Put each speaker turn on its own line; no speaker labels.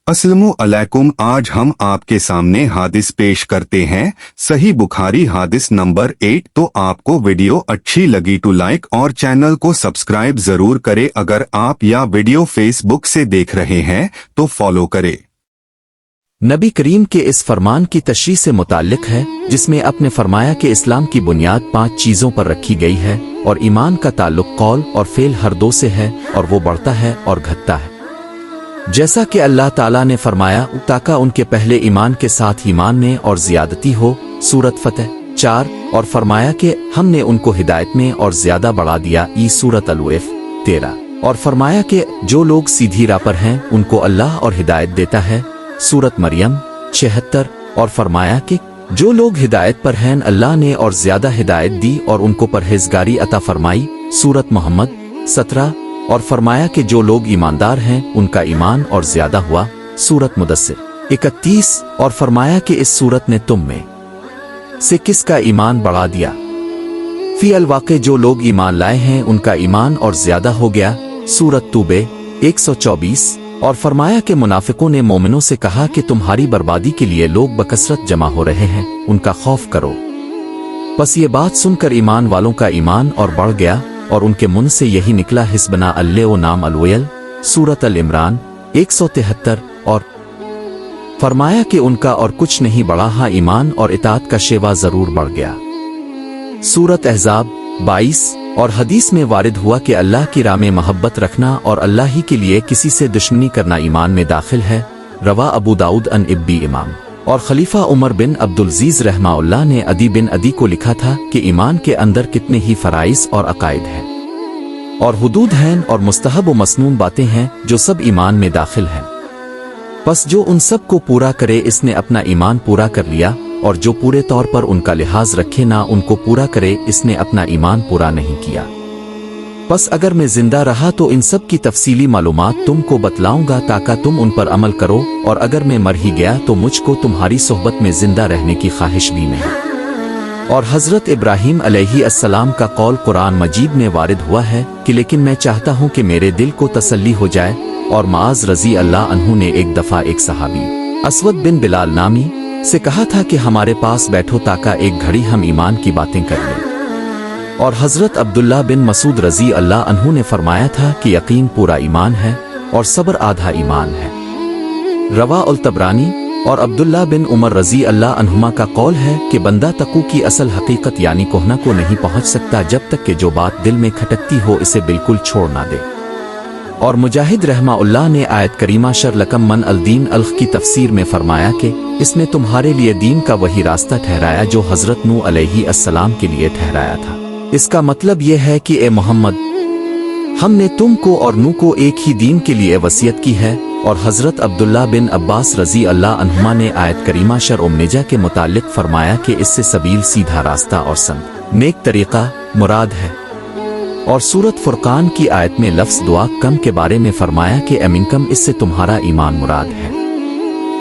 अस्सलामु अलैकुम। आज हम आपके सामने हादिस पेश करते हैं, सही बुखारी हादिस नंबर 8। तो आपको वीडियो अच्छी लगी तो लाइक और चैनल को सब्सक्राइब जरूर करें। अगर आप यह वीडियो फेसबुक से देख रहे हैं तो फॉलो करें।
नबी करीम के इस फरमान की तशरीह से मुताल्लिक है जिसमें आपने फरमाया कि इस्लाम की बुनियाद 5 चीज़ों पर रखी गई है और ईमान का ताल्लुक कौल और फेल हर दो से है और वो बढ़ता है और घटता है। जैसा कि अल्लाह ताला ने फरमाया ताका उनके पहले ईमान के साथ ईमान में और ज़ियादती हो, सूरत फतह 4। और फरमाया कि हमने उनको हिदायत में और ज़्यादा बढ़ा दिया, ई सूरत अल-उफ़ 13। और फरमाया कि जो लोग सीधी राह पर हैं उनको अल्लाह और हिदायत देता है, सूरत मरियम 76। और फरमाया कि जो लोग हिदायत पर हैं अल्लाह ने और ज़्यादा हिदायत दी और उनको परहेजगारी अता फरमाई, सूरत मोहम्मद 17। और फरमाया कि जो लोग ईमानदार हैं उनका ईमान और ज़्यादा हुआ, सूरत मुदस्सिर 31। और फरमाया कि इस सूरत ने तुम में से किसका ईमान बढ़ा दिया। फी अल-वाक़े जो लोग ईमान लाए हैं उनका ईमान और ज़्यादा हो गया, सूरत तूबे 124। और फरमाया कि मुनाफिकों ने मोमिनों से कहा कि तुम्हारी बर्बादी के लिए लोग बकसरत जमा हो रहे हैं, उनका खौफ करो। बस ये बात सुनकर ईमान वालों का ईमान और बढ़ गया और उनके मुंह से यही निकला, हिस्बना अल्लाह नाम अल-वयल, सूरत अल-इमरान 173। और फरमाया कि उनका और कुछ नहीं बढ़ा, हाँ ईमान और इताअत का शेवा जरूर बढ़ गया, सूरत अहज़ाब 22। और हदीस में वारिद हुआ कि अल्लाह की राह में मोहब्बत रखना और अल्लाह ही के लिए किसी से दुश्मनी करना ईमान में दाखिल है, रवा अबू दाऊद अन इब्बी इमाम। और खलीफा उमर बिन अब्दुलजीज रहमाउल्लाह ने अदी बिन अदी को लिखा था कि ईमान के अंदर कितने ही फराइज़ और अकायद हैं और हुदूद हैं और मुस्तहब व मसनून बातें हैं जो सब ईमान में दाखिल हैं। बस जो उन सब को पूरा करे इसने अपना ईमान पूरा कर लिया, और जो पूरे तौर पर उनका लिहाज रखे ना उनको पूरा करे इसने अपना ईमान पूरा नहीं किया। बस अगर मैं जिंदा रहा तो इन सब की तफसीली मालूमात तुमको बतलाऊंगा ताकि तुम उन पर अमल करो, और अगर मैं मर ही गया तो मुझको तुम्हारी सोहबत में जिंदा रहने की ख्वाहिश भी नहीं। और हजरत इब्राहीम अलैहिस्सलाम का कौल कुरान मजीद में वारिद हुआ है कि लेकिन मैं चाहता हूँ कि मेरे दिल को तसल्ली हो जाए। और माज रजी अल्लाह अन्हु ने एक दफा एक सहाबी असवद बिन बिलाल नामी से कहा था कि हमारे पास बैठो ताका एक घड़ी हम ईमान की बातें कर लें। और हजरत अब्दुल्ला बिन मसूद रजी अल्लाह अन्हु ने फरमाया था कि यकीन पूरा ईमान है और सब्र आधा ईमान है, रवा उल तबरानी। और अब्दुल्ला बिन उमर रजी अल्लाह अन्हुमा का कौल है कि बंदा तकू की असल हकीकत यानी कोहना को नहीं पहुंच सकता जब तक कि जो बात दिल में खटकती हो इसे बिल्कुल छोड़ ना दे। और मुजाहिद रहमाउल्लाह ने आयत करीमा शरलकम मन अल दीन अल्ख की तफसीर में फरमाया कि इसने तुम्हारे लिए दीन का वही रास्ता ठहराया जो हजरत नूह अलैहिस्सलाम के लिए ठहराया था। इसका मतलब यह है कि ए मोहम्मद, हमने तुमको और नूह को एक ही दीन के लिए वसीयत की है। और हजरत अब्दुल्ला बिन अब्बास रजी अल्लाह अन्हुमा ने आयत करीमा शर-उम-निजा के मुतालिक फरमाया कि इससे सबील सीधा रास्ता और संग नेक तरीका मुराद है। और सूरत फुरकान की आयत में लफ्ज़ दुआ कम के बारे में फरमाया कि अमिनकम, इससे तुम्हारा ईमान मुराद है।